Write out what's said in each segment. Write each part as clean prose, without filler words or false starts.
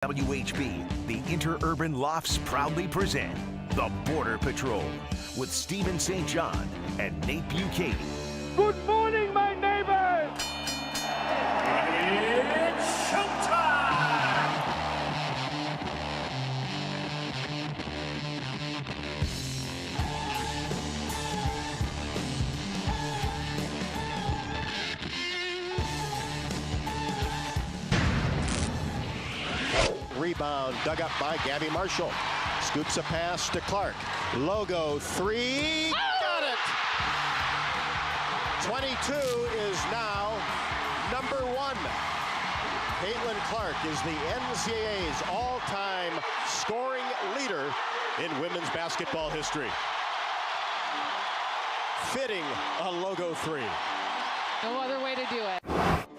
WHB, the Interurban Lofts proudly present The Border Patrol with Stephen St. John and Nate Bukay. Good morning, my neighbors! It's showtime! Rebound dug up by Gabby Marshall. Scoops a pass to Clark. Logo three. Got it! 22 is now number one. Caitlin Clark is the NCAA's all-time scoring leader in women's basketball history. Fitting a logo three. No other way to do it.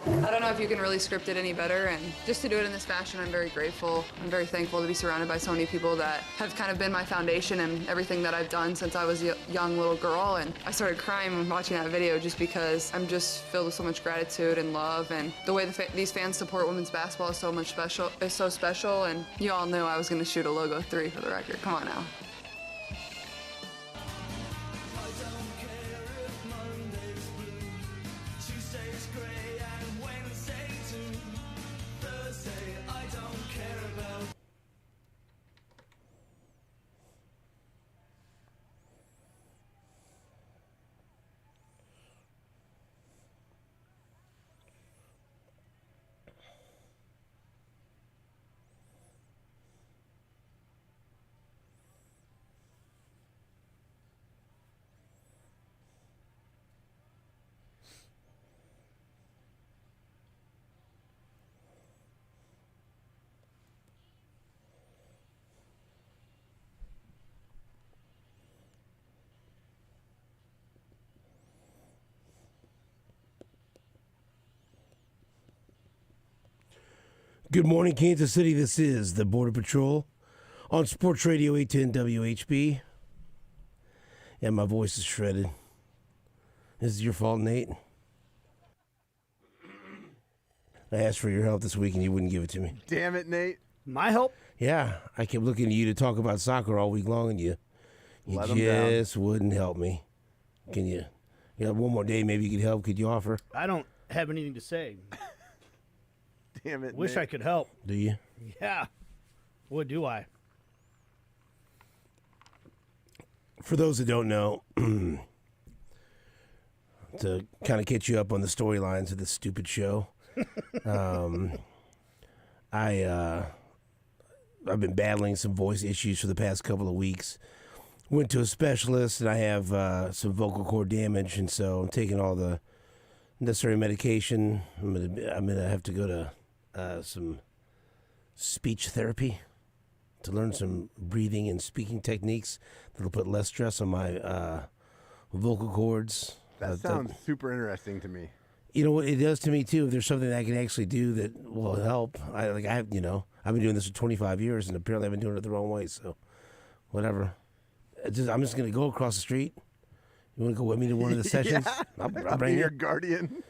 I don't know if you can really script it any better, and just to do it in this fashion, I'm very grateful. I'm very thankful to be surrounded by so many people that have kind of been my foundation and everything that I've done since I was a young little girl. And I started crying when watching that video just because I'm just filled with so much gratitude and love, and the way these fans support women's basketball is so special. And you all knew I was going to shoot a logo 3 for the record. Come on now. Good morning, Kansas City. This is the Border Patrol on Sports Radio 810 WHB. Yeah, my voice is shredded. This is your fault, Nate. I asked for your help this week and you wouldn't give it to me. Damn it, Nate. My help? Yeah, I kept looking at you to talk about soccer all week long and you just wouldn't help me. Can you got one more day maybe you could help? Could you offer? I don't have anything to say. Damn it, Wish Nate. I could help. Do you? Yeah. What do I? For those that don't know, to kind of catch you up on the storylines of this stupid show, I've been battling some voice issues for the past couple of weeks. Went to a specialist, and I have some vocal cord damage, and so I'm taking all the necessary medication. I'm gonna have to go to some speech therapy to learn some breathing and speaking techniques that'll put less stress on my vocal cords. That sounds super interesting to me. You know what it does to me too. If there's something I can actually do that will help, I've been doing this for 25 years, and apparently I've been doing it the wrong way. So, whatever. I'm just gonna go across the street. You want to go with me to one of the sessions? I'll bring be your you. guardian.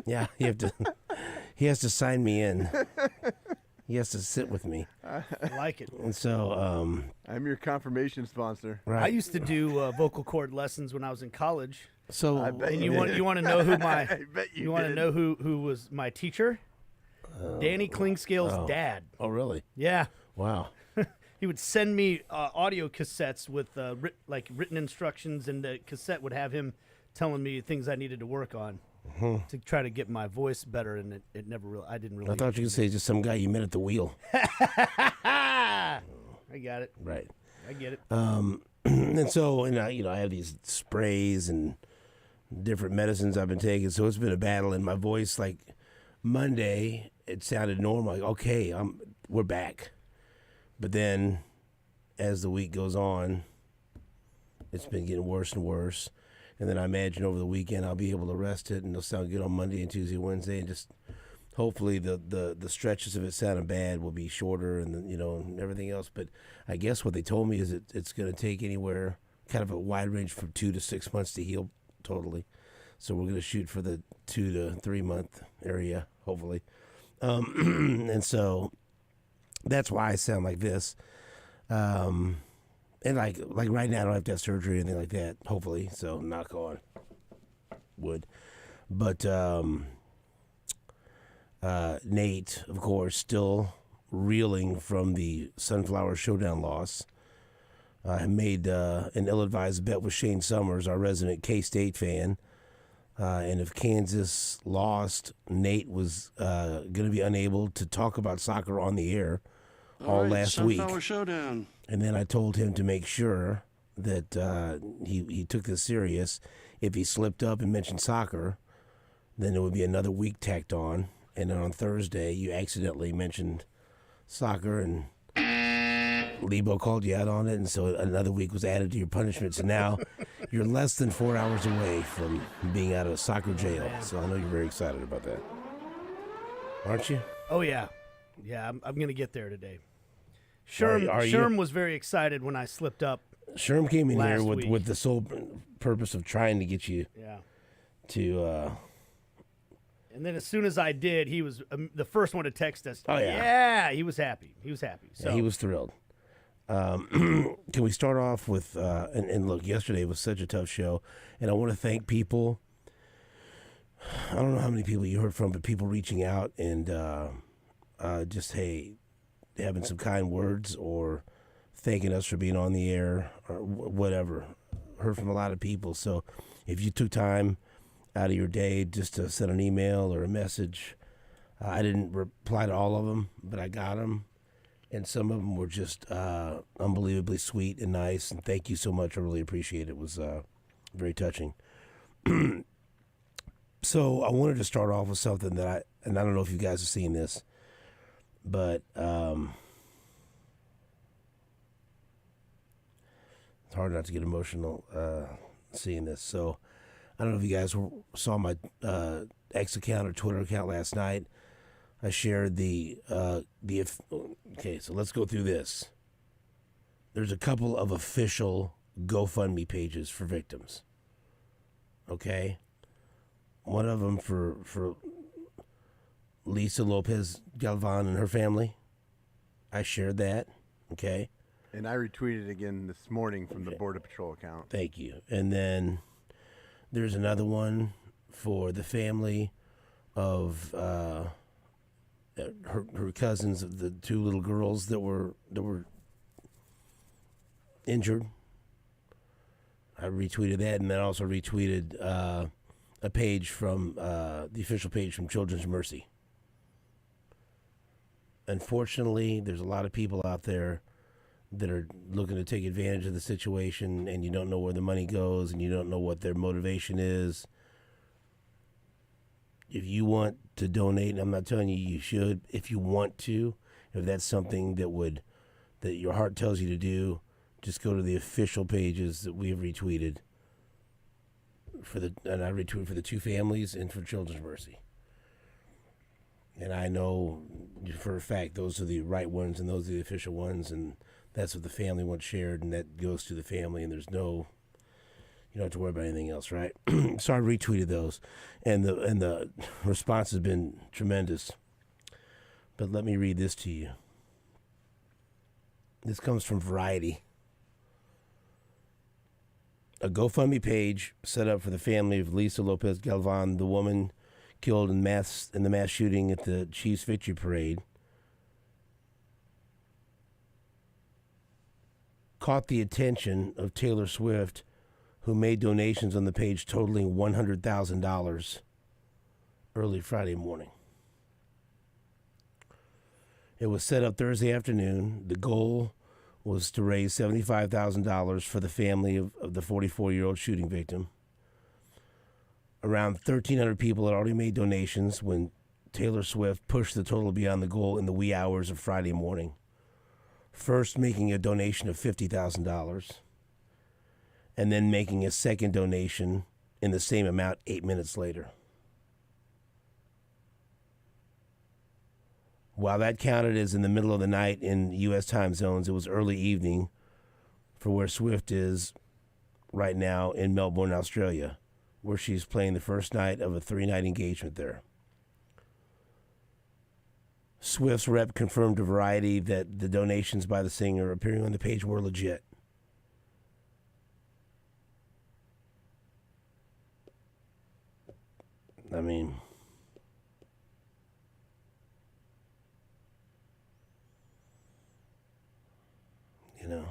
Yeah, you have to. He has to sign me in. He has to sit with me. I like it. And so, I'm your confirmation sponsor. right. I used to do vocal cord lessons when I was in college. So, I bet And you you did. want to know who my I bet you want to did. know who was my teacher? Danny Klingscale's dad. Oh, really? Yeah. Wow. He would send me audio cassettes with written instructions, and the cassette would have him telling me things I needed to work on to try to get my voice better, and it never really. I didn't really. I thought you could say just some guy you met at the wheel. I got it. Right. I get it. And so, I have these sprays and different medicines I've been taking. So it's been a battle in my voice. Like Monday, it sounded normal. Like, okay, we're back. But then, as the week goes on, it's been getting worse and worse. And then I imagine over the weekend I'll be able to rest it, and it'll sound good on Monday and Tuesday, Wednesday, and just hopefully the stretches of it sounding bad will be shorter, and and everything else. But I guess what they told me is it's going to take anywhere kind of a wide range from 2 to 6 months to heal totally. So we're going to shoot for the 2 to 3 month area, hopefully. And so that's why I sound like this. And like right now, I don't have to have surgery or anything like that, hopefully. So knock on wood. But Nate, of course, still reeling from the Sunflower Showdown loss. Made an ill-advised bet with Shane Summers, our resident K-State fan. And if Kansas lost, Nate was going to be unable to talk about soccer on the air all last week. Sunflower Showdown. And then I told him to make sure that he took this serious. If he slipped up and mentioned soccer, then it would be another week tacked on. And then on Thursday, you accidentally mentioned soccer, and Lebo called you out on it, and so another week was added to your punishment. So now you're less than 4 hours away from being out of soccer jail. So I know you're very excited about that. Aren't you? Oh, yeah. Yeah, I'm going to get there today. Are you? Sherm was very excited when I slipped up. Sherm came in here Last week. with the sole purpose of trying to get you to... And then as soon as I did, he was the first one to text us. Oh, yeah. Yeah, he was happy. So Yeah, he was thrilled. Can we start off with, and look, yesterday was such a tough show, and I want to thank people. I don't know how many people you heard from, but people reaching out and just, hey, having some kind words or thanking us for being on the air or whatever. Heard from a lot of people. So if you took time out of your day just to send an email or a message, I didn't reply to all of them, but I got them. And some of them were just unbelievably sweet and nice. And thank you so much. I really appreciate it. It was very touching. So I wanted to start off with something that and I don't know if you guys have seen this, but it's hard not to get emotional seeing this. So I don't know if you guys saw my X account or Twitter account last night. I shared okay, so let's go through this. There's a couple of official GoFundMe pages for victims. Okay? One of them for Lisa Lopez Galvan and her family. I shared that. Okay? And I retweeted again this morning from the Border Patrol account. Thank you. And then there's another one for the family of her cousins, of the two little girls that were injured. I retweeted that, and then also retweeted a page from the official page from Children's Mercy. Unfortunately, there's a lot of people out there that are looking to take advantage of the situation, and you don't know where the money goes, and you don't know what their motivation is. If you want to donate, and I'm not telling you you should, if you want to, if that's something that your heart tells you to do, just go to the official pages that we have retweeted and I retweeted for the two families and for Children's Mercy. And I know for a fact those are the right ones and those are the official ones, and that's what the family wants shared, and that goes to the family, and there's no... You don't have to worry about anything else, right? So I retweeted those, and the response has been tremendous. But let me read this to you. This comes from Variety. A GoFundMe page set up for the family of Lisa Lopez Galvan, the woman killed in the mass shooting at the Chiefs Victory Parade, caught the attention of Taylor Swift, who made donations on the page totaling $100,000 early Friday morning. It was set up Thursday afternoon. The goal was to raise $75,000 for the family of the 44-year-old shooting victim. Around 1,300 people had already made donations when Taylor Swift pushed the total beyond the goal in the wee hours of Friday morning, first making a donation of $50,000. And then making a second donation in the same amount 8 minutes later. While that counted as in the middle of the night in U.S. time zones, it was early evening for where Swift is right now in Melbourne, Australia, where she's playing the first night of a 3-night engagement there. Swift's rep confirmed to Variety that the donations by the singer appearing on the page were legit. I mean, you know.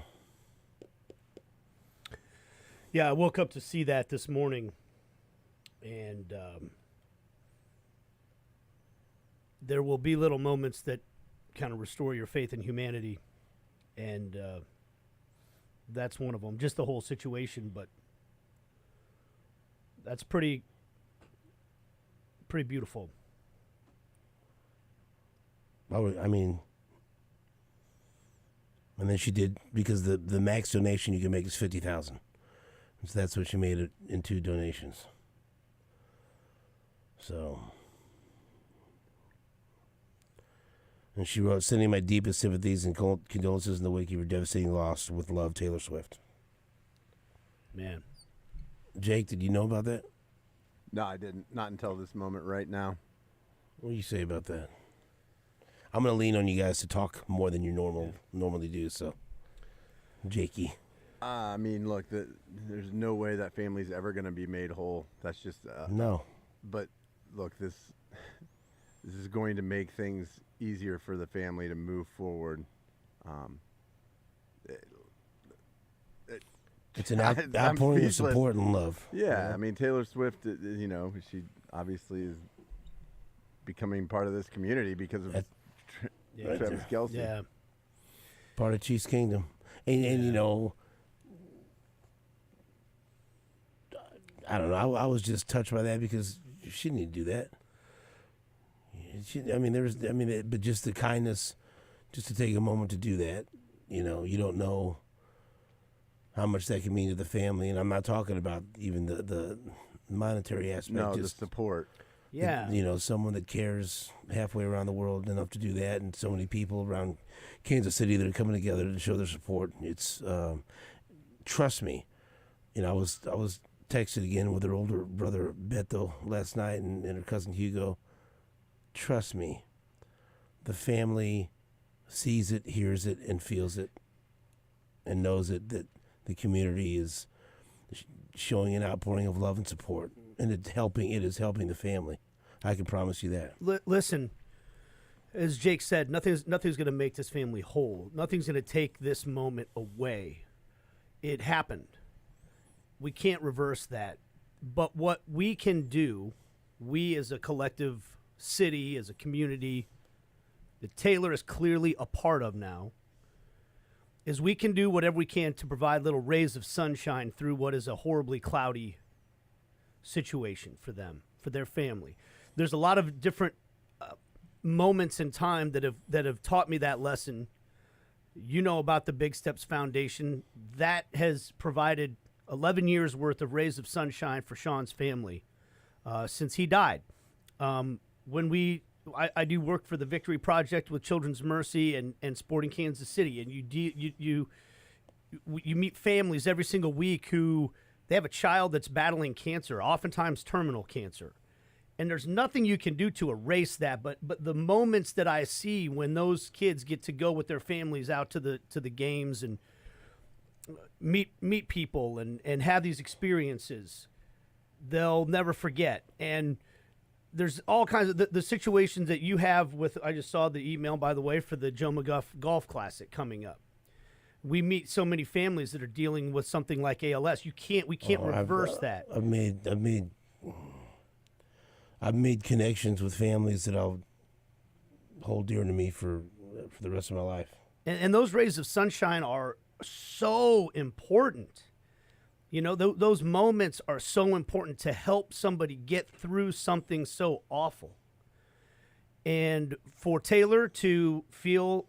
Yeah, I woke up to see that this morning, and there will be little moments that kind of restore your faith in humanity, and that's one of them. Just the whole situation, but that's pretty beautiful. I mean, and then she did, because the max donation you can make is $50,000. So that's what she made it in 2 donations. So, and she wrote, "Sending my deepest sympathies and condolences in the wake of your devastating loss. With love, Taylor Swift." Man. Jake, did you know about that? No, I didn't. Not until this moment right now. What do you say about that? I'm going to lean on you guys to talk more than you normally do, so. Jakey. I mean, look, there's no way that family's ever going to be made whole. That's just No. But look, this is going to make things easier for the family to move forward. It's an outpouring of support and love. Yeah, I mean, Taylor Swift, she obviously is becoming part of this community because of Travis Kelce. Yeah. Part of Chiefs Kingdom. And you know, I don't know. I was just touched by that because she didn't do that. But just the kindness, just to take a moment to do that. You know, you don't know how much that can mean to the family, and I'm not talking about even the monetary aspect. No, just the support. Yeah. Someone that cares halfway around the world enough to do that, and so many people around Kansas City that are coming together to show their support. It's trust me. I was texted again with her older brother Beto last night and her cousin Hugo. Trust me, the family sees it, hears it, and feels it, and knows it, that the community is showing an outpouring of love and support, and it is helping the family. I can promise you that. Listen, as Jake said, nothing's going to make this family whole. Nothing's going to take this moment away. It happened. We can't reverse that. But what we can do, we as a collective city, as a community, that Taylor is clearly a part of now, is we can do whatever we can to provide little rays of sunshine through what is a horribly cloudy situation for them, for their family. There's a lot of different moments in time that have taught me that lesson. You know about the Big Steps Foundation. That has provided 11 years worth of rays of sunshine for Sean's family since he died. I do work for the Victory Project with Children's Mercy and Sporting Kansas City, and you meet families every single week who they have a child that's battling cancer, oftentimes terminal cancer, and there's nothing you can do to erase that. But the moments that I see when those kids get to go with their families out to the games and meet people and have these experiences, they'll never forget. And there's all kinds of the situations that you have with. I just saw the email, by the way, for the Joe McGuff Golf Classic coming up. We meet so many families that are dealing with something like ALS. We can't reverse that. I've made connections with families that I'll hold dear to me for the rest of my life. And those rays of sunshine are so important. Those moments are so important to help somebody get through something so awful. And for Taylor to feel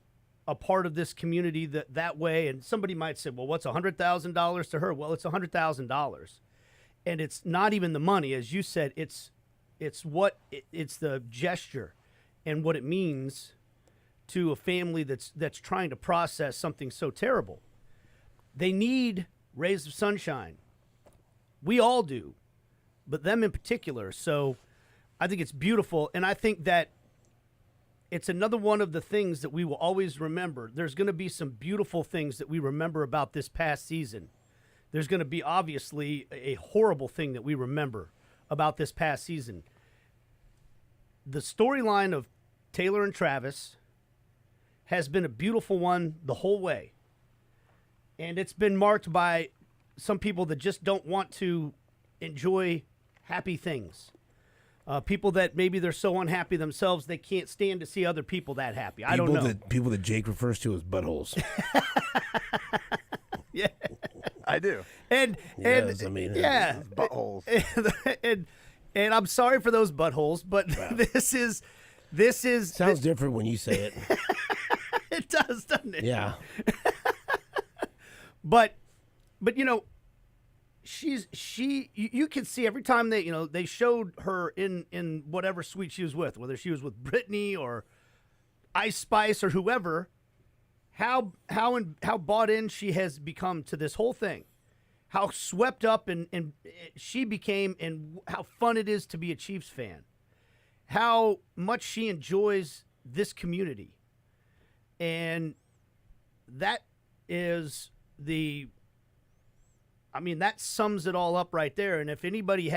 a part of this community that way, and somebody might say, well, what's $100,000 to her? Well, it's $100,000. And it's not even the money. As you said, it's the gesture and what it means to a family that's trying to process something so terrible. They need rays of sunshine. We all do, but them in particular. So I think it's beautiful. And I think that it's another one of the things that we will always remember. There's going to be some beautiful things that we remember about this past season. There's going to be obviously a horrible thing that we remember about this past season. The storyline of Taylor and Travis has been a beautiful one the whole way. And it's been marked by some people that just don't want to enjoy happy things. People that maybe they're so unhappy themselves they can't stand to see other people that happy. I don't know. People that Jake refers to as buttholes. Yeah, I do. and Yes, I mean, yeah, Buttholes. and I'm sorry for those buttholes, but this is sounds different when you say it. It does, doesn't it? Yeah. But you know, you can see every time they showed her in whatever suite she was with, whether she was with Brittany or Ice Spice or whoever, how bought in she has become to this whole thing, how swept up and she became, and how fun it is to be a Chiefs fan, how much she enjoys this community, and that is that sums it all up right there. And if anybody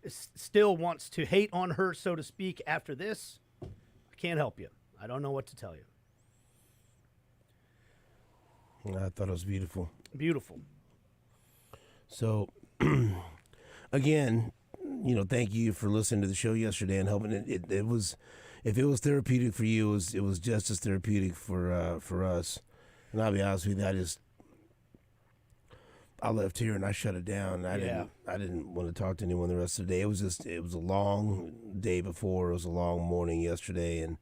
still wants to hate on her, so to speak, after this, I can't help you. I don't know what to tell you. I thought it was beautiful. Beautiful. So, again, thank you for listening to the show yesterday and helping. It was, if it was therapeutic for you, it was just as therapeutic for us. And I'll be honest with you, I left here and I shut it down. I didn't want to talk to anyone the rest of the day. It was a long day before. It was a long morning yesterday, and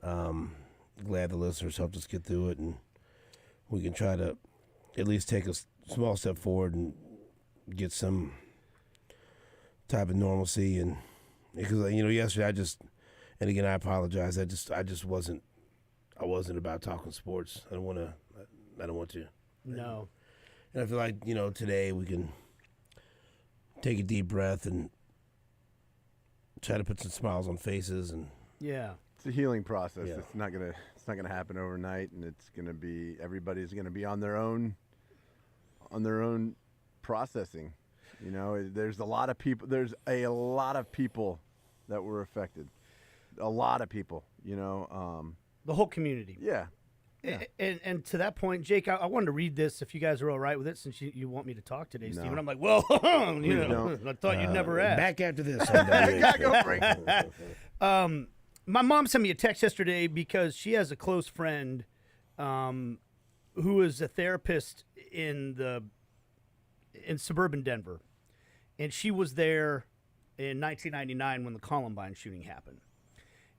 glad the listeners helped us get through it, and we can try to at least take a small step forward and get some type of normalcy. And because yesterday and again I apologize. I wasn't about talking sports. I don't want to. No. And I feel like, today we can take a deep breath and try to put some smiles on faces. And yeah, it's a healing process. Yeah. It's not gonna happen overnight, and everybody's gonna be on their own processing. There's a lot of people. There's a lot of people that were affected. A lot of people. the whole community. Yeah. Yeah. And to that point, Jake, I wanted to read this if you guys are all right with it, since you want me to talk today, No. Steve. I'm like, well, don't. I thought you'd never ask. Back after this. Go for it. My mom sent me a text yesterday because she has a close friend who is a therapist in suburban Denver, and she was there in 1999 when the Columbine shooting happened,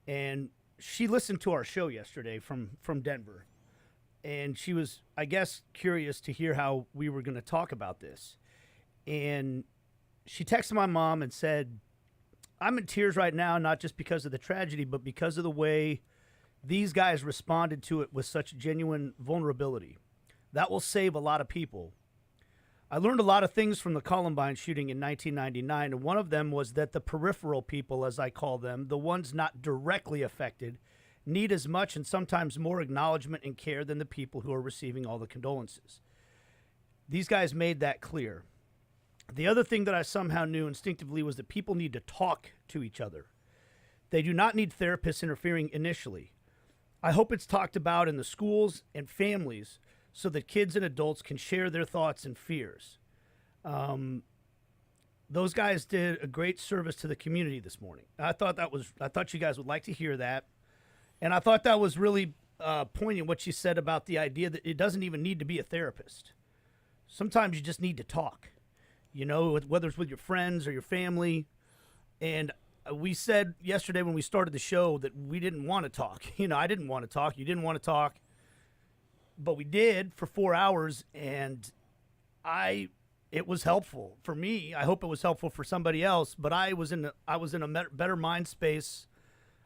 and she listened to our show yesterday from Denver. And she was, I guess, curious to hear how we were going to talk about this. And she texted my mom and said, I'm in tears right now, not just because of the tragedy, but because of the way these guys responded to it with such genuine vulnerability. That will save a lot of people. I learned a lot of things from the Columbine shooting in 1999, and one of them was that the peripheral people, as I call them, the ones not directly affected, need as much and sometimes more acknowledgement and care than the people who are receiving all the condolences. These guys made that clear. The other thing that I somehow knew instinctively was that people need to talk to each other. They do not need therapists interfering initially. I hope it's talked about in the schools and families so that kids and adults can share their thoughts and fears. Those guys did a great service to the community this morning. I thought you guys would like to hear that. And I thought that was really poignant what she said about the idea that it doesn't even need to be a therapist. Sometimes you just need to talk, whether it's with your friends or your family. And we said yesterday when we started the show that we didn't want to talk. I didn't want to talk. You didn't want to talk. But we did for 4 hours, and it was helpful for me. I hope it was helpful for somebody else. But I was in a better mind space.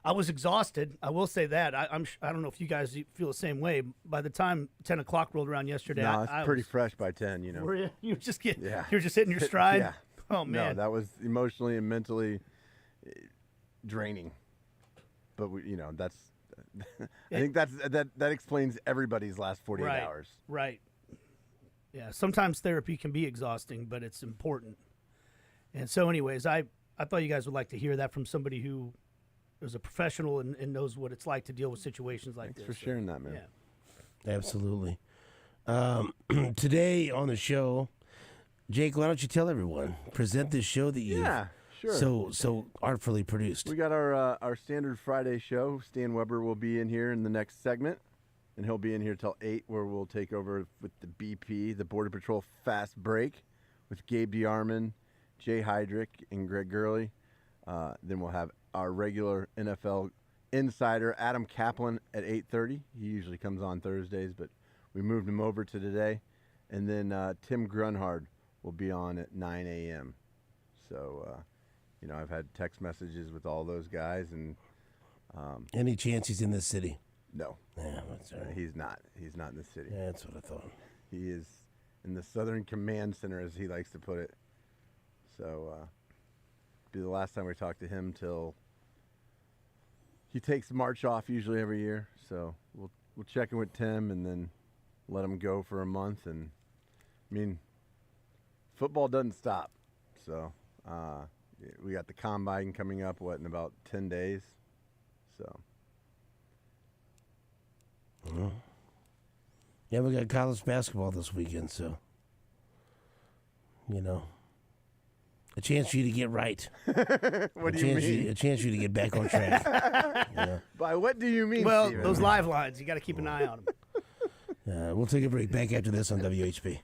I was exhausted. I will say that. I don't know if you guys feel the same way. By the time 10 o'clock rolled around yesterday, No, it's pretty fresh by 10. Were you? You were just Yeah. You were just hitting your stride. Yeah. Oh man. No, that was emotionally and mentally draining. but that's. I think that explains everybody's last 48 hours. Right. Yeah. Sometimes therapy can be exhausting, but it's important. And so, anyways, I thought you guys would like to hear that from somebody who is a professional and knows what it's like to deal with situations like this. Thanks for sharing that, man. Yeah. Absolutely. Today on the show, Jake, why don't you tell everyone, present this show that you sure. so artfully produced. We got our standard Friday show. Stan Weber will be in here in the next segment, and he'll be in here till 8, where we'll take over with the BP, the Border Patrol Fast Break, with Gabe DeArmond, Jay Heydrich, and Greg Gurley. Then we'll have our regular NFL insider, Adam Kaplan, at 8:30. He usually comes on Thursdays, but we moved him over to today. And then Tim Grunhard will be on at 9 a.m. So, I've had text messages with all those guys. And Any chance he's in this city? no, Yeah, that's all right. he's not. He's not in the city. Yeah, that's what I thought. He is in the Southern Command Center, as he likes to put it. So, be the last time we talk to him till he takes March off usually every year. So we'll check in with Tim and then let him go for a month. And I mean, football doesn't stop. So we got the combine coming up, in about 10 days. So. Yeah, we got college basketball this weekend, so a chance for you to get right. What do you mean? A chance for you to get back on track. By what do you mean, Well, Steven? those live lines, you got to keep an eye on them. We'll take a break. Back after this on WHP.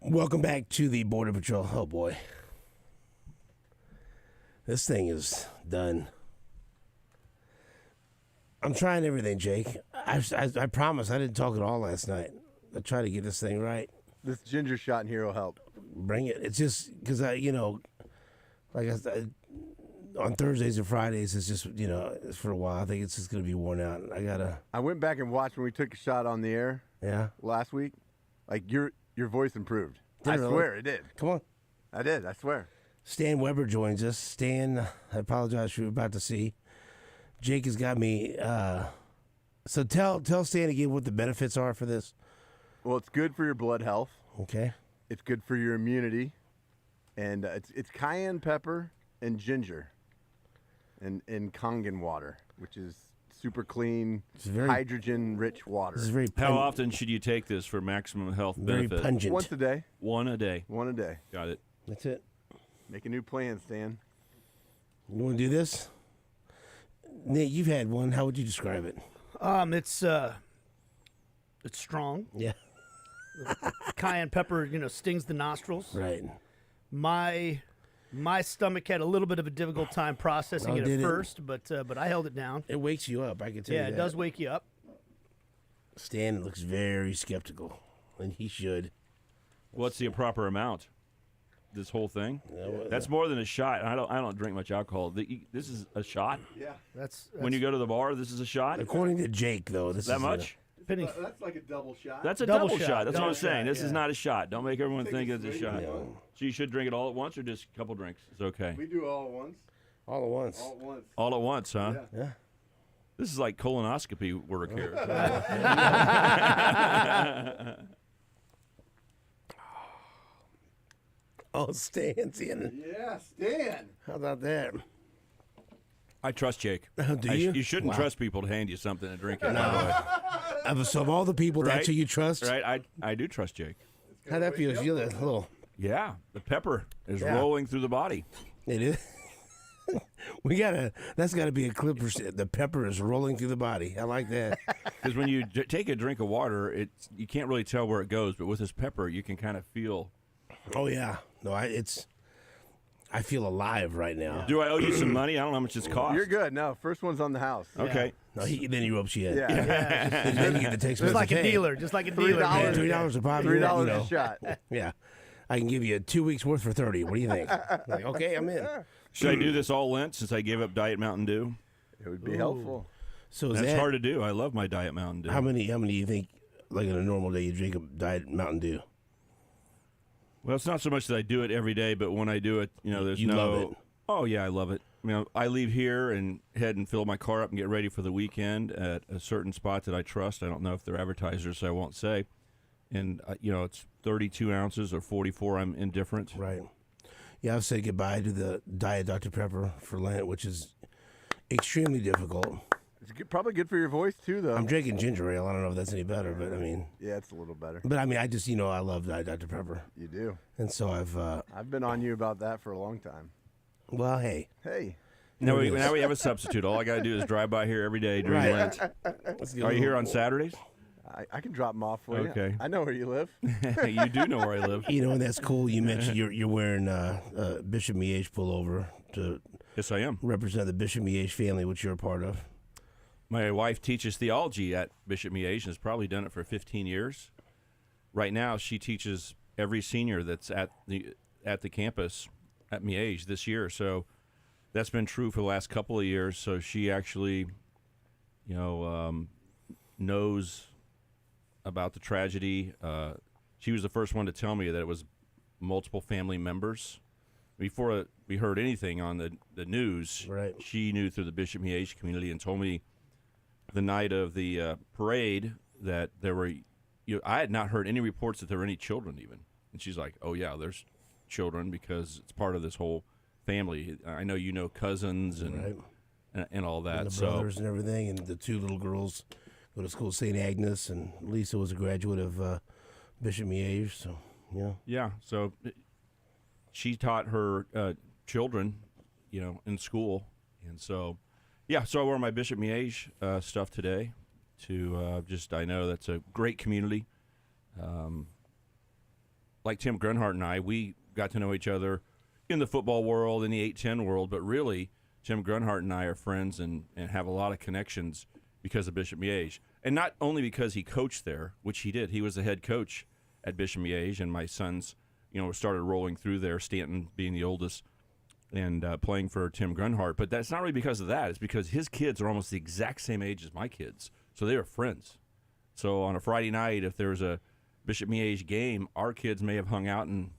Welcome back to the Border Patrol. Oh, boy. This thing is done. I'm trying everything, Jake. I promise I didn't talk at all last night. I tried to get this thing right. This ginger shot in here will help. Bring it. It's just because like on Thursdays and Fridays, it's just, for a while. I think it's just going to be worn out. I went back and watched when we took a shot on the air last week. Like, your voice improved. I swear it did. Come on. I did. I swear. Stan Weber joins us. Stan, I apologize for what you're about to see. Jake has got me. So tell Stan again what the benefits are for this. Well, it's good for your blood health. Okay. It's good for your immunity. And it's cayenne pepper and ginger and Kangen water, which is super clean, hydrogen-rich water. This is very How often should you take this for maximum health very benefit? pungent. Once a day. One a day. One a day. Got it. That's it. Make a new plan, Stan. You want to do this? Nate, you've had one. How would you describe it? It's strong. Yeah. Cayenne pepper, stings the nostrils. Right. My stomach had a little bit of a difficult time processing it at first, but I held it down. It wakes you up, I can tell you that. Yeah, it does wake you up. Stan looks very skeptical, and he should. What's the proper amount? This whole thing? That's more than a shot. I don't drink much alcohol. This is a shot? Yeah. That's when you go to the bar, this is a shot? According to Jake, though, this that is much? That's like a double shot. That's a double shot. That's Double what I'm saying. shot, This is not a shot. Don't make everyone think it's a shot. Yeah. So you should drink it all at once or just a couple drinks? It's okay. We do all at once. All at once. All at once. All at once, huh? Yeah. This is like colonoscopy work here. Oh, Stan's in. Yeah, Stan. How about that? I trust Jake. Do you? You shouldn't Wow. trust people to hand you something to drink it. No. So of all the people, that's who you trust? Right? I do trust Jake. How'd that feel? You feel that little... Yeah, the pepper is Yeah. rolling through the body. It is. That's got to be a clip. The pepper is rolling through the body. I like that. Because when you take a drink of water, you can't really tell where it goes. But with this pepper, you can kind of feel. Oh yeah, no, I feel alive right now. Do I owe you some money? I don't know how much it's cost. You're good. No, first one's on the house. Okay. No, then he ropes you in. Yeah. Then you get the text Just like a message, "Hey, dealer, $3. $3 a pop. $3 a shot. Yeah, I can give you 2 weeks worth for 30. What do you think? Like, okay, I'm in. Should I do this all Lent since I gave up Diet Mountain Dew? It would be helpful. So is That's that, hard to do. I love my Diet Mountain Dew. How many do you think, like on a normal day, you drink a Diet Mountain Dew? Well, it's not so much that I do it every day, but when I do it, there's You no. love it. Oh yeah, I love it. I leave here and head and fill my car up and get ready for the weekend at a certain spot that I trust. I don't know if they're advertisers, so I won't say. And it's 32 ounces or 44. I'm indifferent. Right. Yeah, I've said goodbye to the Diet Dr. Pepper for Lent, which is extremely difficult. It's probably good for your voice, too, though. I'm drinking ginger ale. I don't know if that's any better, but I mean. Yeah, it's a little better. But I mean, I just, I love Diet Dr. Pepper. You do. And so I've been on you about that for a long time. well, hey. Hey. Now we have a substitute. All I got to do is drive by here every day during Lent. Are you here on Saturdays? I can drop them off for you. Okay. I know where you live. You do know where I live. And that's cool. You mentioned you're wearing Bishop Miege pullover to Yes, I am. represent the Bishop Miege family, which you're a part of. My wife teaches theology at Bishop Miege and has probably done it for 15 years. Right now, she teaches every senior that's at the campus at Miege this year. So that's been true for the last couple of years. So she actually, knows about the tragedy. She was the first one to tell me that it was multiple family members. Before we heard anything on the news, Right. She knew through the Bishop Miege community and told me the night of the parade that there were, I had not heard any reports that there were any children even. And she's like, oh, yeah, there's children because it's part of this whole family. I know cousins and all that. And the so brothers and everything. And the two little girls go to school at St. Agnes. And Lisa was a graduate of Bishop Miege. So, yeah. Yeah, so she taught her children, in school. And so, so I wore my Bishop Miege stuff today to I know that's a great community. A like Tim Grunhart and I, we got to know each other in the football world, in the 8-10 world, but really Tim Grunhart and I are friends and have a lot of connections because of Bishop Miege. And not only because he coached there, which he did. He was the head coach at Bishop Miege, and my sons, started rolling through there, Stanton being the oldest and playing for Tim Grunhart. But that's not really because of that. It's because his kids are almost the exact same age as my kids. So they are friends. So on a Friday night, if there was a Bishop Miege game, our kids may have hung out and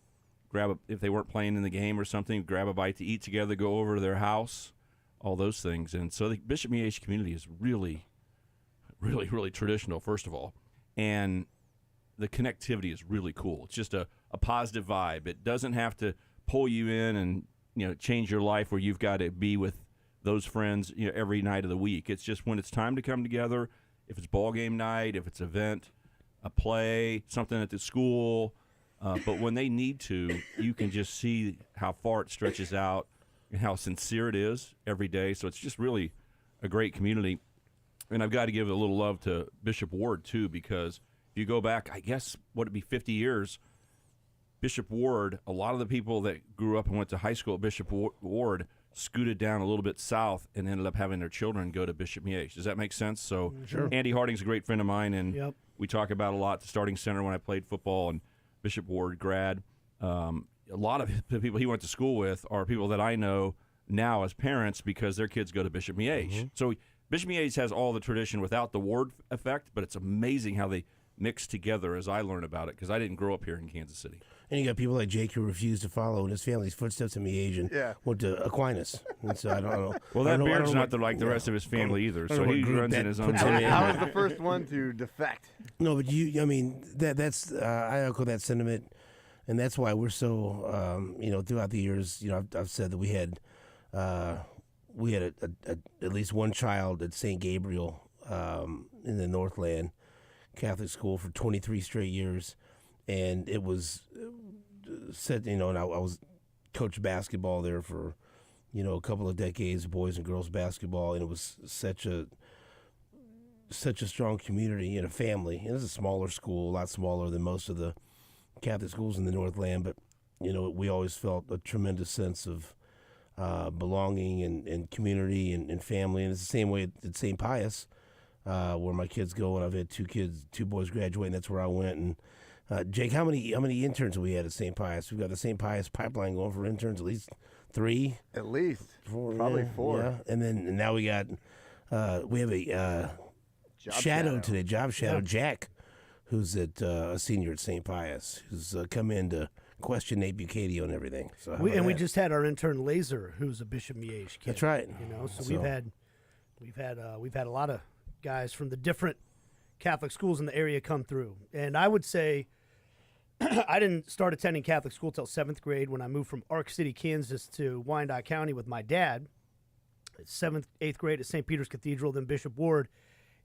if they weren't playing in the game or something, grab a bite to eat together, go over to their house, all those things. And so the Bishop Miege community is really, really, really traditional, first of all. And the connectivity is really cool. It's just a positive vibe. It doesn't have to pull you in and change your life where you've got to be with those friends every night of the week. It's just when it's time to come together, if it's ball game night, if it's event, a play, something at the school. But when they need to, you can just see how far it stretches out and how sincere it is every day. So it's just really a great community. And I've got to give a little love to Bishop Ward, too, because if you go back, I guess, would it be 50 years, Bishop Ward, a lot of the people that grew up and went to high school at Bishop Ward scooted down a little bit south and ended up having their children go to Bishop Miege. Does that make sense? So Sure. Andy Harding's a great friend of mine, and Yep. we talk about a lot the starting center when I played football, and Bishop Ward grad. A lot of the people he went to school with are people that I know now as parents because their kids go to Bishop Miege. Mm-hmm. So Bishop Miege has all the tradition without the Ward effect, but it's amazing how they mix together as I learn about it because I didn't grow up here in Kansas City. And you got people like Jake who refused to follow in his family's footsteps in Miege and went to Aquinas. And so I don't know. Well, that beard's not the like the rest of his family either, so what he group runs in that his own puts him way. in. I was the first one to defect. No, but that's I echo that sentiment, and that's why we're so throughout the years, I've said that we had at least one child at St. Gabriel in the Northland Catholic school for 23 straight years, and it was said, and I was coached basketball there for a couple of decades, boys and girls basketball, and it was such a strong community and a family. And it's a smaller school, a lot smaller than most of the Catholic schools in the Northland, but we always felt a tremendous sense of belonging and community and family. And it's the same way at St. Pius, where my kids go, and I've had two boys graduate, and that's where I went. And Jake, how many interns have we had at St. Pius? We've got the St. Pius pipeline going for interns, at least 3, At least. 4, Probably yeah, 4. Yeah. And now we got we have a shadow today, job shadow, Jack, who's a senior at St. Pius, who's come in to question Nate Bukay on everything. So We just had our intern Laser, who's a Bishop Miege kid. That's right. So we've had a lot of guys from the different Catholic schools in the area come through, and I would say I didn't start attending Catholic school till 7th grade when I moved from Ark City, Kansas to Wyandotte County with my dad. 7th, 8th grade at St. Peter's Cathedral, then Bishop Ward,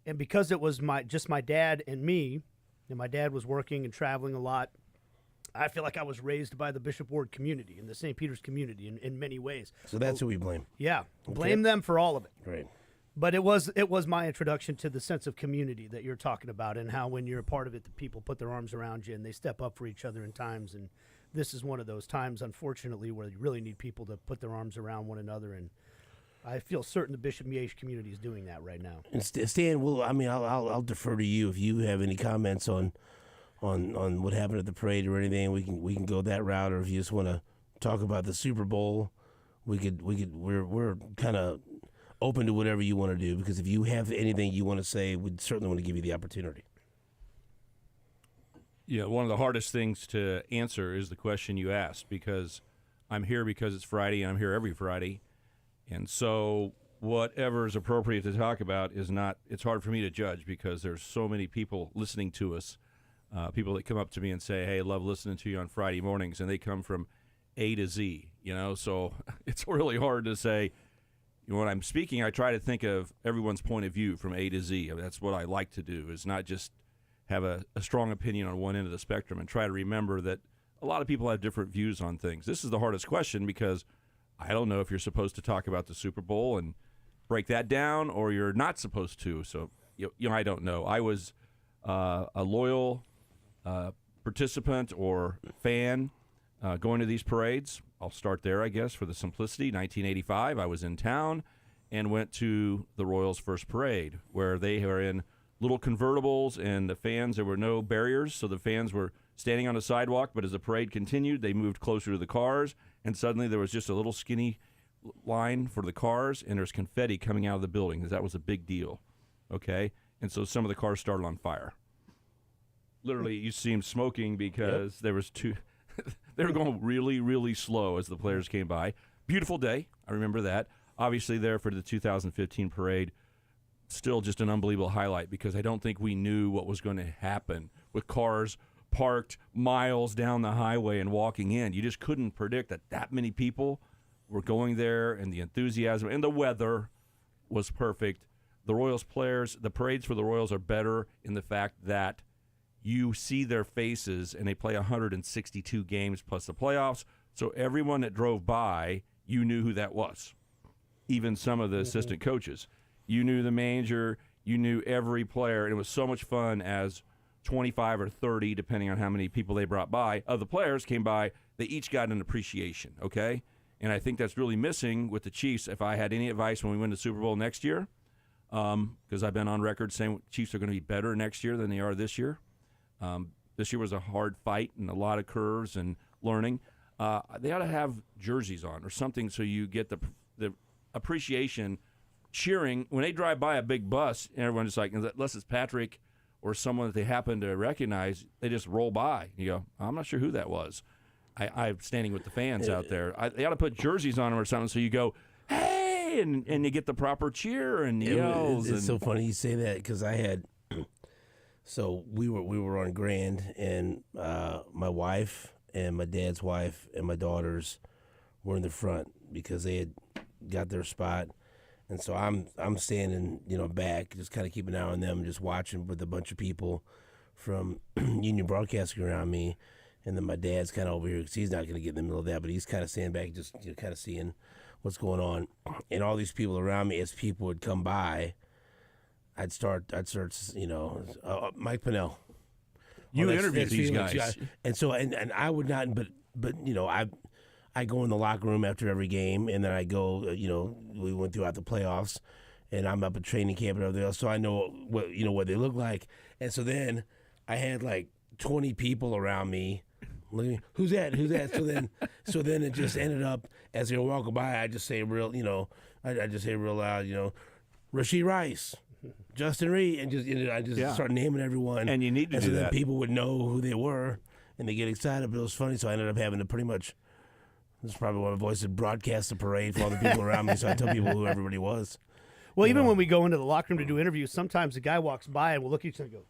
and because it was just my dad and me, and my dad was working and traveling a lot, I feel like I was raised by the Bishop Ward community and the St. Peter's community in many ways. So that's who we blame. Yeah, blame them for all of it. Right. But it was my introduction to the sense of community that you're talking about, and how when you're a part of it, the people put their arms around you and they step up for each other in times. And this is one of those times, unfortunately, where you really need people to put their arms around one another. And I feel certain the Bishop Miege community is doing that right now. And Stan, I'll defer to you if you have any comments on what happened at the parade or anything. We can go that route, or if you just want to talk about the Super Bowl, we're kind of open to whatever you want to do, because if you have anything you want to say, we'd certainly want to give you the opportunity. Yeah, one of the hardest things to answer is the question you asked, because I'm here because it's Friday, and I'm here every Friday. And so whatever is appropriate to talk about it's hard for me to judge, because there's so many people listening to us, people that come up to me and say, hey, I love listening to you on Friday mornings, and they come from A to Z, so it's really hard to say. When I'm speaking, I try to think of everyone's point of view from A to Z. I mean, that's what I like to do, is not just have a strong opinion on one end of the spectrum, and try to remember that a lot of people have different views on things. This is the hardest question, because I don't know if you're supposed to talk about the Super Bowl and break that down, or you're not supposed to. So, I don't know. I was a loyal participant or fan going to these parades. I'll start there, I guess, for the simplicity. 1985, I was in town and went to the Royals' first parade, where they were in little convertibles, and the fans, there were no barriers, so the fans were standing on the sidewalk, but as the parade continued, they moved closer to the cars, and suddenly there was just a little skinny line for the cars, and there's confetti coming out of the building, because that was a big deal, okay? And so some of the cars started on fire. Literally, you see them smoking because there was two... They were going really, really slow as the players came by. Beautiful day. I remember that. Obviously there for the 2015 parade, still just an unbelievable highlight because I don't think we knew what was going to happen with cars parked miles down the highway and walking in. You just couldn't predict that many people were going there, and the enthusiasm and the weather was perfect. The Royals players, the parades for the Royals are better in the fact that you see their faces, and they play 162 games plus the playoffs. So everyone that drove by, you knew who that was. Even some of the assistant coaches. You knew the manager. You knew every player. And it was so much fun as 25 or 30, depending on how many people they brought by, of the players came by. They each got an appreciation, okay? And I think that's really missing with the Chiefs. If I had any advice when we win the Super Bowl next year, because I've been on record saying Chiefs are going to be better next year than they are this year. This year was a hard fight and a lot of curves and learning. They ought to have jerseys on or something so you get the appreciation, cheering. When they drive by a big bus, and everyone's just like, unless it's Patrick or someone that they happen to recognize, they just roll by. You go, I'm not sure who that was. I'm standing with the fans out there. They ought to put jerseys on them or something so you go, hey, and you get the proper cheer and yells. It's so funny you say that because I had... So we were on Grand, and my wife and my dad's wife and my daughters were in the front because they had got their spot, and so I'm standing back, just kind of keeping an eye on them, just watching with a bunch of people from Union Broadcasting around me, and then my dad's kind of over here because he's not going to get in the middle of that, but he's kind of standing back, just kind of seeing what's going on, and all these people around me as people would come by. I'd start, Mike Pinnell. You interviewed these guys. And so, and I would not, but I go in the locker room after every game, and then I go, we went throughout the playoffs, and I'm up at training camp and everything else, so I know what they look like. And so then I had like 20 people around me. Who's that? So then it just ended up, as they were walking by, I just say real loud, Rashee Rice. Justin Reed, and I just start naming everyone. And you need to do so that. Then people would know who they were, and they get excited. But it was funny, so I ended up having to pretty much, this is probably why my voice said, broadcast the parade for all the people around me, so I tell people who everybody was. Well, even when we go into the locker room to do interviews, sometimes the guy walks by and we'll look at each other and go,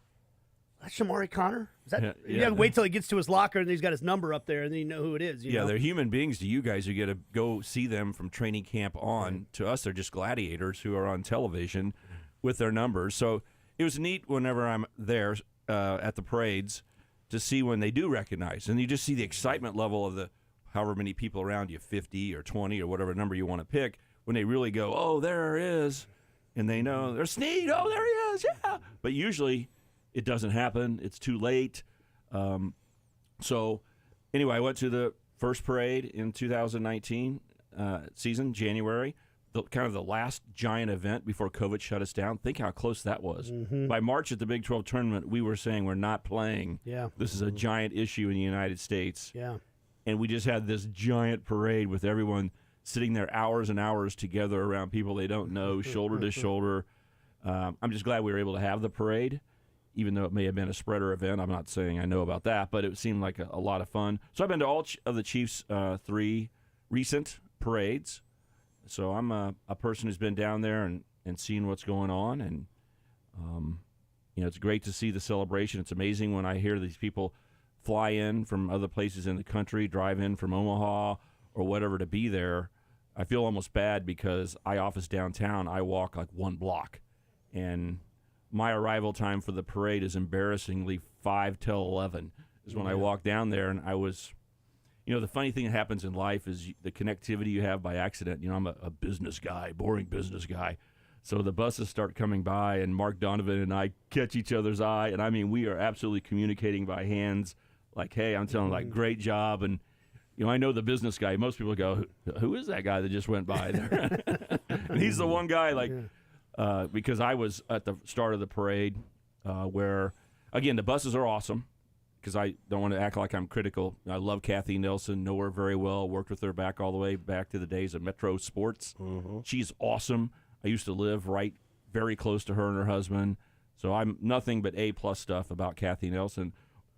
that's Shamari Connor? Is that? You have to wait till he gets to his locker and he's got his number up there and then you know who it is. You know? They're human beings to you guys. You get to go see them from training camp on. Right. To us, they're just gladiators who are on television with their numbers. So it was neat whenever I'm there at the parades to see when they do recognize. And you just see the excitement level of the however many people around you, 50 or 20 or whatever number you want to pick, when they really go, oh, there he is. And they know, there's Snead, oh, there he is, yeah. But usually it doesn't happen. It's too late. So anyway, I went to the first parade in 2019 season, January. Kind of the last giant event before COVID shut us down. Think how close that was. Mm-hmm. By March at the Big 12 tournament, we were saying we're not playing. Yeah. This is a giant issue in the United States. Yeah. And we just had this giant parade with everyone sitting there hours and hours together around people they don't know, shoulder to shoulder. I'm just glad we were able to have the parade, even though it may have been a spreader event. I'm not saying I know about that, but it seemed like a lot of fun. So I've been to all of the Chiefs' 3 recent parades. So I'm a person who's been down there and seen what's going on. And, it's great to see the celebration. It's amazing when I hear these people fly in from other places in the country, drive in from Omaha or whatever to be there. I feel almost bad because I office downtown. I walk like 1 block. And my arrival time for the parade is embarrassingly 5 till 11 is when I walk down there. And I was... the funny thing that happens in life is the connectivity you have by accident. I'm a business guy, boring business guy. So the buses start coming by, and Mark Donovan and I catch each other's eye. And, I mean, we are absolutely communicating by hands Like, hey, I'm telling like, great job. And, I know the business guy. Most people go, who is that guy that just went by there? And he's the one guy, because I was at the start of the parade where, again, the buses are awesome because I don't want to act like I'm critical. I love Kathy Nelson, know her very well, worked with her back all the way back to the days of Metro Sports. She's awesome. I used to live very close to her and her husband. So I'm nothing but A-plus stuff about Kathy Nelson.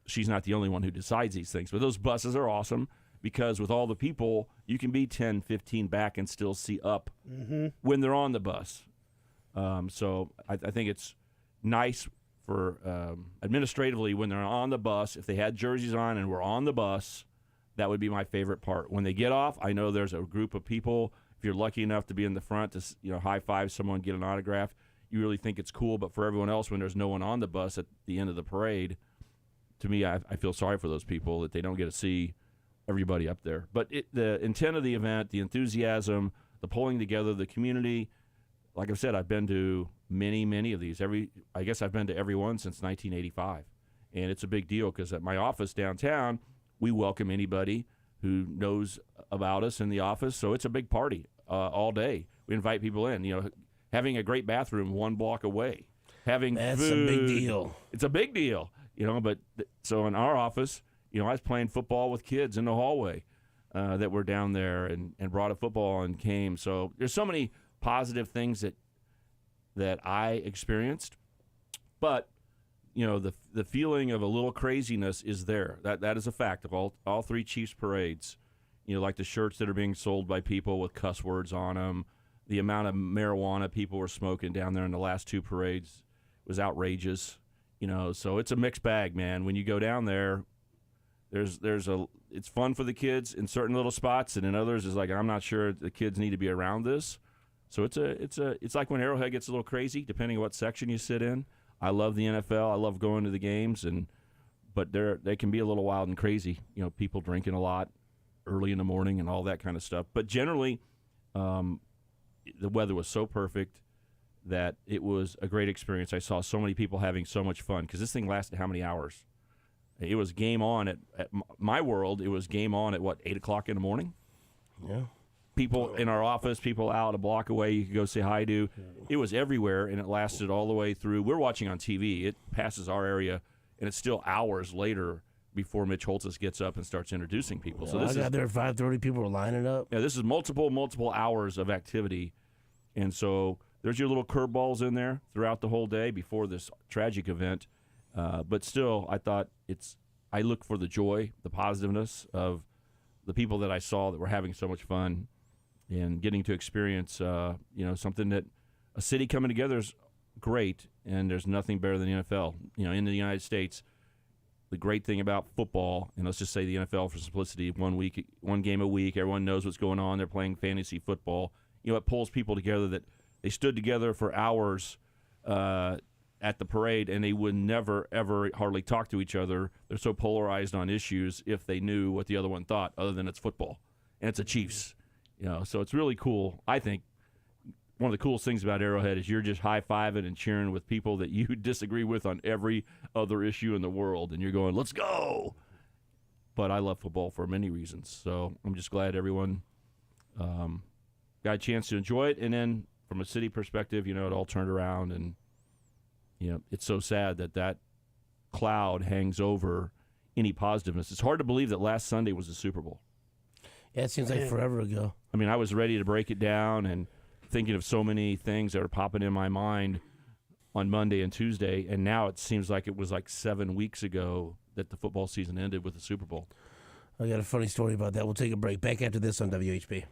She's not the only one who decides these things. But those buses are awesome because with all the people, you can be 10, 15 back and still see up when they're on the bus. So I think it's nice for administratively when they're on the bus. If they had jerseys on and were on the bus, that would be my favorite part. When they get off, I know there's a group of people. If you're lucky enough to be in the front to high five someone, get an autograph, you really think it's cool. But for everyone else, when there's no one on the bus at the end of the parade, to me, I feel sorry for those people that they don't get to see everybody up there. But the intent of the event, the enthusiasm, the pulling together, the community, like I said, I've been to many of these. I guess I've been to every one since 1985. And it's a big deal because at my office downtown, we welcome anybody who knows about us in the office. So it's a big party all day. We invite people in, having a great bathroom one block away, having That's food. a big deal. It's a big deal, but so in our office, I was playing football with kids in the hallway that were down there and brought a football and came. So there's so many positive things that I experienced, but the feeling of a little craziness is there. That is a fact of all three Chiefs parades. Like the shirts that are being sold by people with cuss words on them, the amount of marijuana people were smoking down there in the last two parades was outrageous. So it's a mixed bag, man. When you go down there, it's fun for the kids in certain little spots, and in others is like, I'm not sure the kids need to be around this. So it's like when Arrowhead gets a little crazy, depending on what section you sit in. I love the NFL. I love going to the games, but they can be a little wild and crazy. People drinking a lot early in the morning and all that kind of stuff. But generally, the weather was so perfect that it was a great experience. I saw so many people having so much fun because this thing lasted how many hours? It was game on at my world. It was game on at 8 o'clock in the morning. Yeah. People in our office, people out a block away, you could go say hi to. It was everywhere, and it lasted all the way through. We're watching on TV. It passes our area, and it's still hours later before Mitch Holtzis gets up and starts introducing people. So I got there at 5:30. People were lining up. Yeah, this is multiple hours of activity, and so there's your little curveballs in there throughout the whole day before this tragic event. But still, I look for the joy, the positiveness of the people that I saw that were having so much fun. And getting to experience, something that a city coming together is great, and there's nothing better than the NFL. In the United States, the great thing about football, and let's just say the NFL for simplicity, one game a week, everyone knows what's going on. They're playing fantasy football. It pulls people together that they stood together for hours at the parade, and they would never, ever hardly talk to each other. They're so polarized on issues if they knew what the other one thought, other than it's football. And it's a Chiefs. So it's really cool. I think one of the coolest things about Arrowhead is you're just high-fiving and cheering with people that you disagree with on every other issue in the world, and you're going, let's go! But I love football for many reasons, so I'm just glad everyone got a chance to enjoy it. And then from a city perspective, it all turned around, and it's so sad that cloud hangs over any positiveness. It's hard to believe that last Sunday was the Super Bowl. Yeah, it seems like forever ago. I mean, I was ready to break it down and thinking of so many things that are popping in my mind on Monday and Tuesday, and now it seems like it was like 7 weeks ago that the football season ended with the Super Bowl. I got a funny story about that. We'll take a break. Back after this on WHP.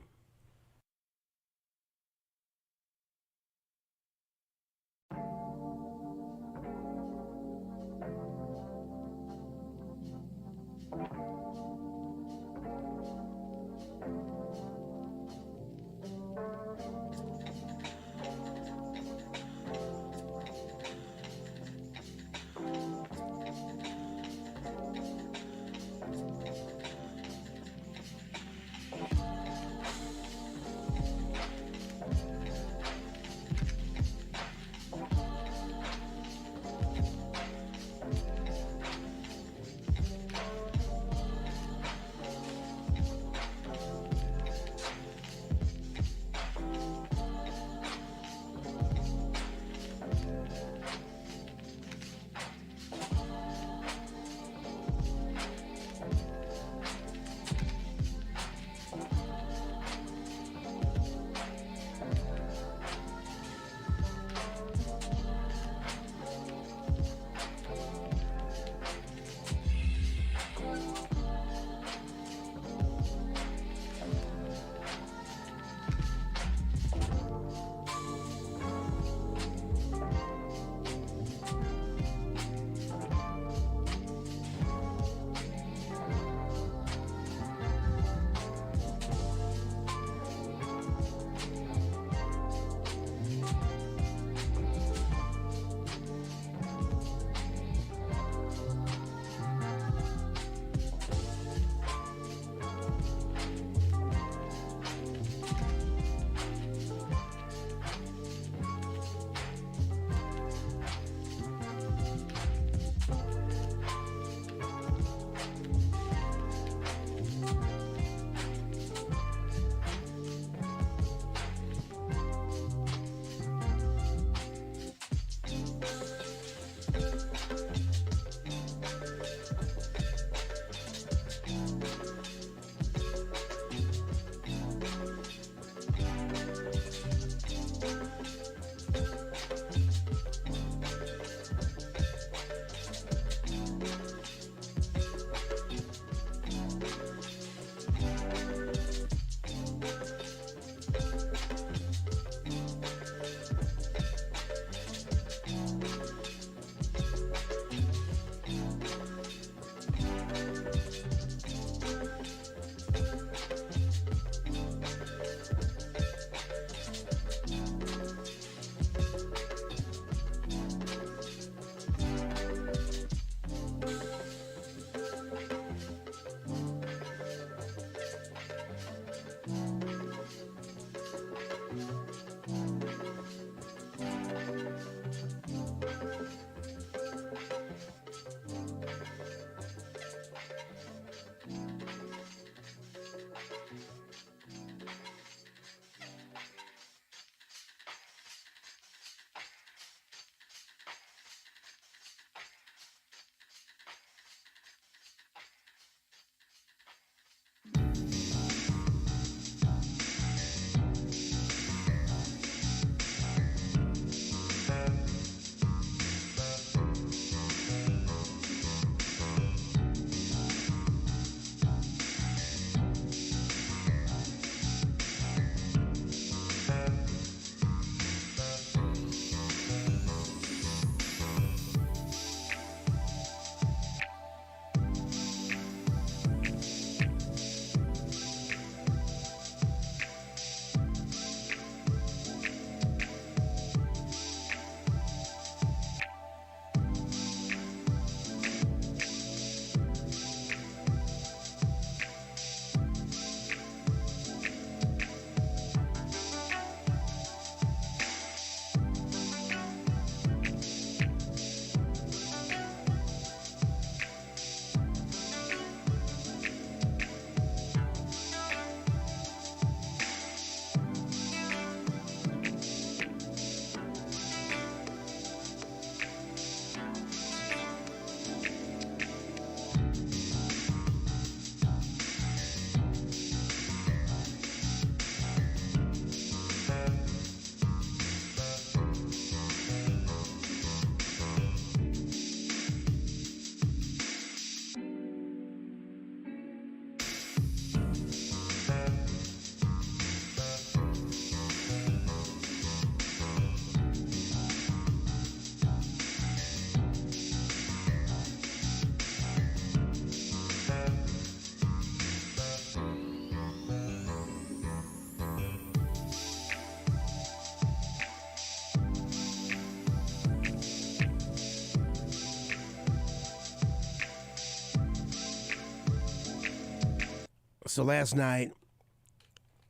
So last night,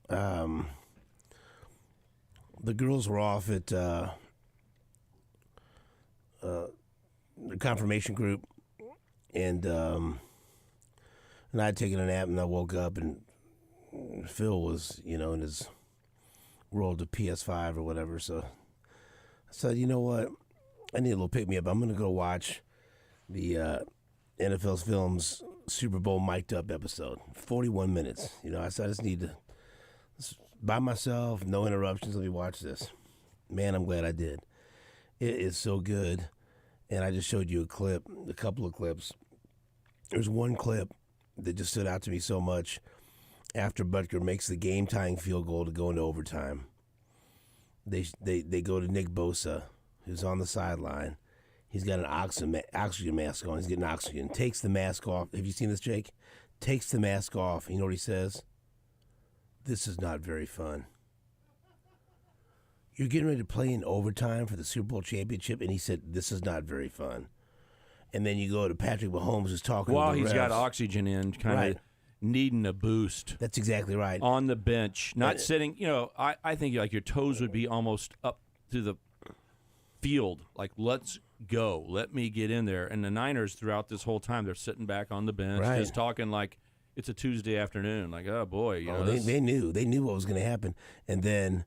the girls were off at the confirmation group, and I had taken a nap, and I woke up, and Phil was, in his world of PS5 or whatever. So I said, you know what? I need a little pick-me-up. I'm going to go watch the NFL Films Super Bowl mic'd up episode. 41 minutes. I said, I just need to, by myself, no interruptions, let me watch this. Man, I'm glad I did. It is so good. And I just showed you a couple of clips. There's one clip that just stood out to me so much after Butker makes the game-tying field goal to go into overtime. They go to Nick Bosa, who's on the sideline. He's got an oxygen mask on. He's getting oxygen. Takes the mask off. Have you seen this, Jake? Takes the mask off. You know what he says? This is not very fun. You're getting ready to play in overtime for the Super Bowl championship, and he said, this is not very fun. And then you go to Patrick Mahomes, who's talking to the refs. He's got oxygen in, kind of needing a boost. That's exactly right. On the bench, not sitting. I think like your toes would be almost up to the field. Like, let's go. Let me get in there. And the Niners, throughout this whole time, they're sitting back on the bench, just talking like it's a Tuesday afternoon. Like, oh, boy. They knew. They knew what was going to happen. And then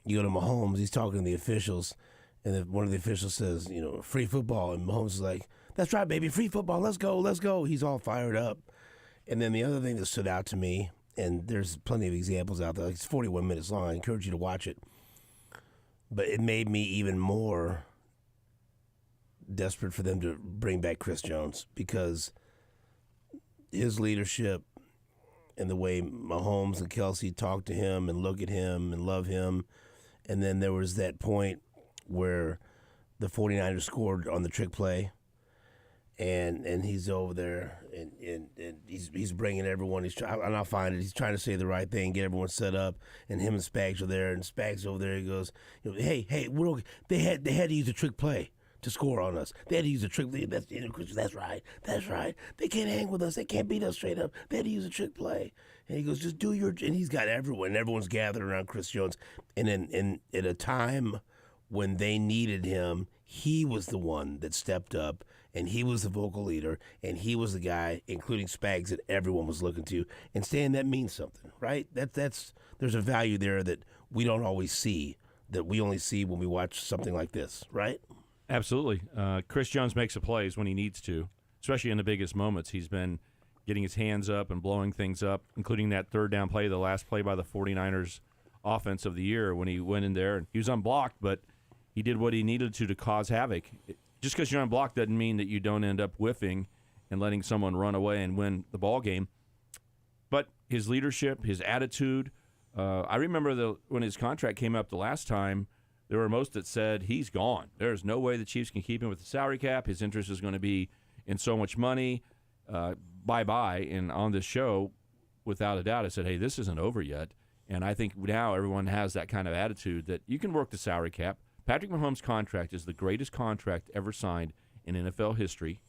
you go to Mahomes. He's talking to the officials. And then one of the officials says, free football. And Mahomes is like, that's right, baby, free football. Let's go, let's go. He's all fired up. And then the other thing that stood out to me, and there's plenty of examples out there. Like, it's 41 minutes long. I encourage you to watch it. But it made me even more desperate for them to bring back Chris Jones, because his leadership and the way Mahomes and Kelsey talk to him and look at him and love him. And then there was that point where the 49ers scored on the trick play, and he's over there and he's bringing everyone. And I'll find it. He's trying to say the right thing, get everyone set up, and him and Spags are there, and Spags over there. He goes, hey, we're okay. They had to use a trick play to score on us. They had to use a trick play. That's right. They can't hang with us. They can't beat us straight up. They had to use a trick play. And he goes, just do your. And he's got everyone. Everyone's gathered around Chris Jones. And then at a time when they needed him, he was the one that stepped up, and he was the vocal leader, and he was the guy, including Spags, that everyone was looking to. And Stan, that means something, right? There's a value there that we don't always see, that we only see when we watch something like this, right? Absolutely. Chris Jones makes the plays when he needs to, especially in the biggest moments. He's been getting his hands up and blowing things up, including that third down play, the last play by the 49ers offense of the year, when he went in there. And he was unblocked, but he did what he needed to cause havoc. Just because you're unblocked doesn't mean that you don't end up whiffing and letting someone run away and win the ball game. But his leadership, his attitude, I remember when his contract came up the last time, there were most that said he's gone. There's no way the Chiefs can keep him with the salary cap. His interest is going to be in so much money. Bye-bye. And on this show, without a doubt, I said, hey, this isn't over yet. And I think now everyone has that kind of attitude that you can work the salary cap. Patrick Mahomes' contract is the greatest contract ever signed in NFL history.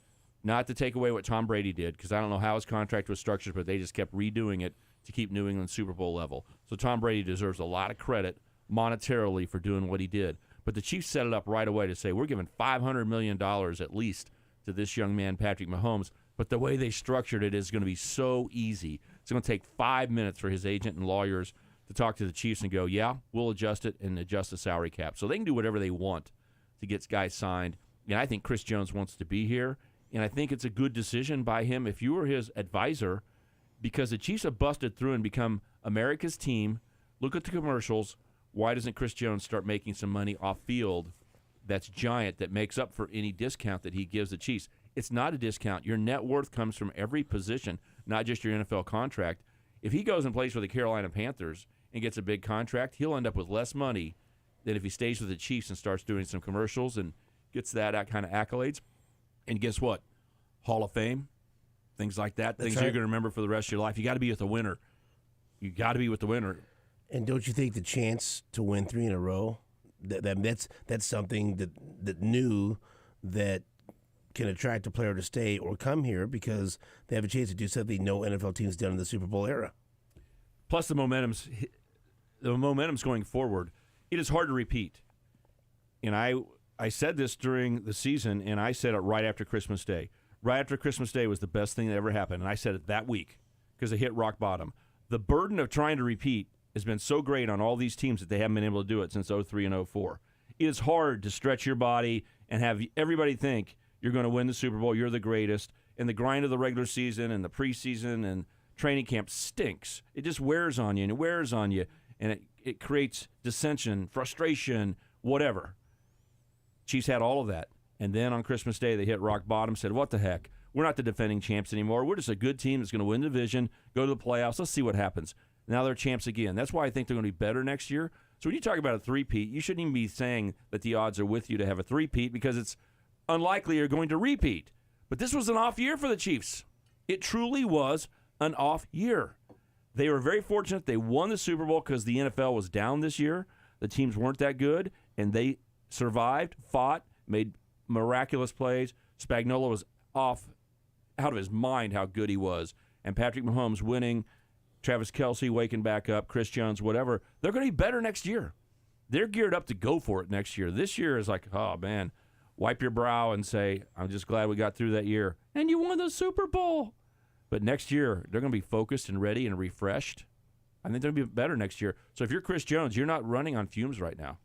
Not to take away what Tom Brady did, because I don't know how his contract was structured, but they just kept redoing it to keep New England Super Bowl level. So Tom Brady deserves a lot of credit monetarily for doing what he did. But the Chiefs set it up right away to say, we're giving $500 million at least to this young man, Patrick Mahomes. But the way they structured it is going to be so easy. It's going to take 5 minutes for his agent and lawyers to talk to the Chiefs and go, yeah, we'll adjust it and adjust the salary cap. So they can do whatever they want to get guys signed. And I think Chris Jones wants to be here. And I think it's a good decision by him if you were his advisor, because the Chiefs have busted through and become America's team. Look at the commercials. Why doesn't Chris Jones start making some money off field that's giant, that makes up for any discount that he gives the Chiefs? It's not a discount. Your net worth comes from every position, not just your NFL contract. If he goes and plays for the Carolina Panthers and gets a big contract, he'll end up with less money than if he stays with the Chiefs and starts doing some commercials and gets that kind of accolades. And guess what? Hall of Fame, things like that, things you're going to remember for the rest of your life. You got to be with the winner. You got to be with the winner. And don't you think the chance to win 3 in a row, that's something that knew that can attract a player to stay or come here because they have a chance to do something no NFL team's done in the Super Bowl era. Plus the momentum's going forward. It is hard to repeat. And I said this during the season, and I said it right after Christmas Day. Right after Christmas Day was the best thing that ever happened, and I said it that week because they hit rock bottom. The burden of trying to repeat has been so great on all these teams that they haven't been able to do it since 03 and 04. It is hard to stretch your body and have everybody think you're going to win the Super Bowl, you're the greatest, and the grind of the regular season and the preseason and training camp stinks. It just wears on you, and it wears on you, and it creates dissension, frustration, whatever. Chiefs had all of that. And then on Christmas Day, they hit rock bottom, said, what the heck? We're not the defending champs anymore. We're just a good team that's going to win the division, go to the playoffs. Let's see what happens. Now they're champs again. That's why I think they're going to be better next year. So when you talk about a three-peat, you shouldn't even be saying that the odds are with you to have a three-peat because it's unlikely you're going to repeat. But this was an off year for the Chiefs. It truly was an off year. They were very fortunate. They won the Super Bowl because the NFL was down this year. The teams weren't that good, and they survived, fought, made miraculous plays. Spagnuolo was out of his mind how good he was. And Patrick Mahomes winning, Travis Kelce waking back up, Chris Jones, whatever. They're going to be better next year. They're geared up to go for it next year. This year is like, oh, man, wipe your brow and say, I'm just glad we got through that year. And you won the Super Bowl. But next year, they're going to be focused and ready and refreshed. I think they're going to be better next year. So if you're Chris Jones, you're not running on fumes right now.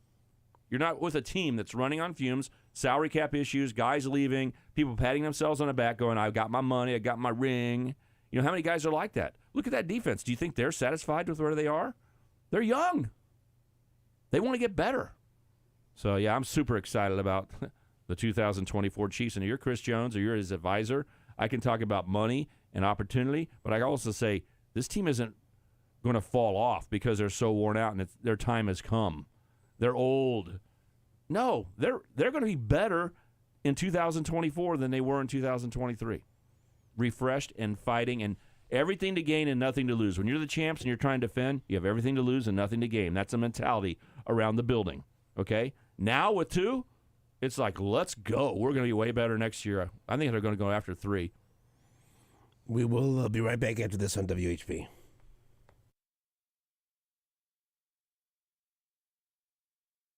You're not with a team that's running on fumes, salary cap issues, guys leaving, people patting themselves on the back going, I got my money, I got my ring. You know, how many guys are like that? Look at that defense. Do you think they're satisfied with where they are? They're young. They want to get better. So, yeah, I'm super excited about the 2024 Chiefs. And if you're Chris Jones or you're his advisor, I can talk about money and opportunity, but I also say this team isn't going to fall off because they're so worn out and their time has come. They're old. No, they're going to be better in 2024 than they were in 2023. Refreshed and fighting and everything to gain and nothing to lose. When you're the champs and you're trying to defend, you have everything to lose and nothing to gain. That's the mentality around the building, okay? Now with 2, it's like, let's go. We're going to be way better next year. I think they're going to go after 3. We will be right back after this on WHP.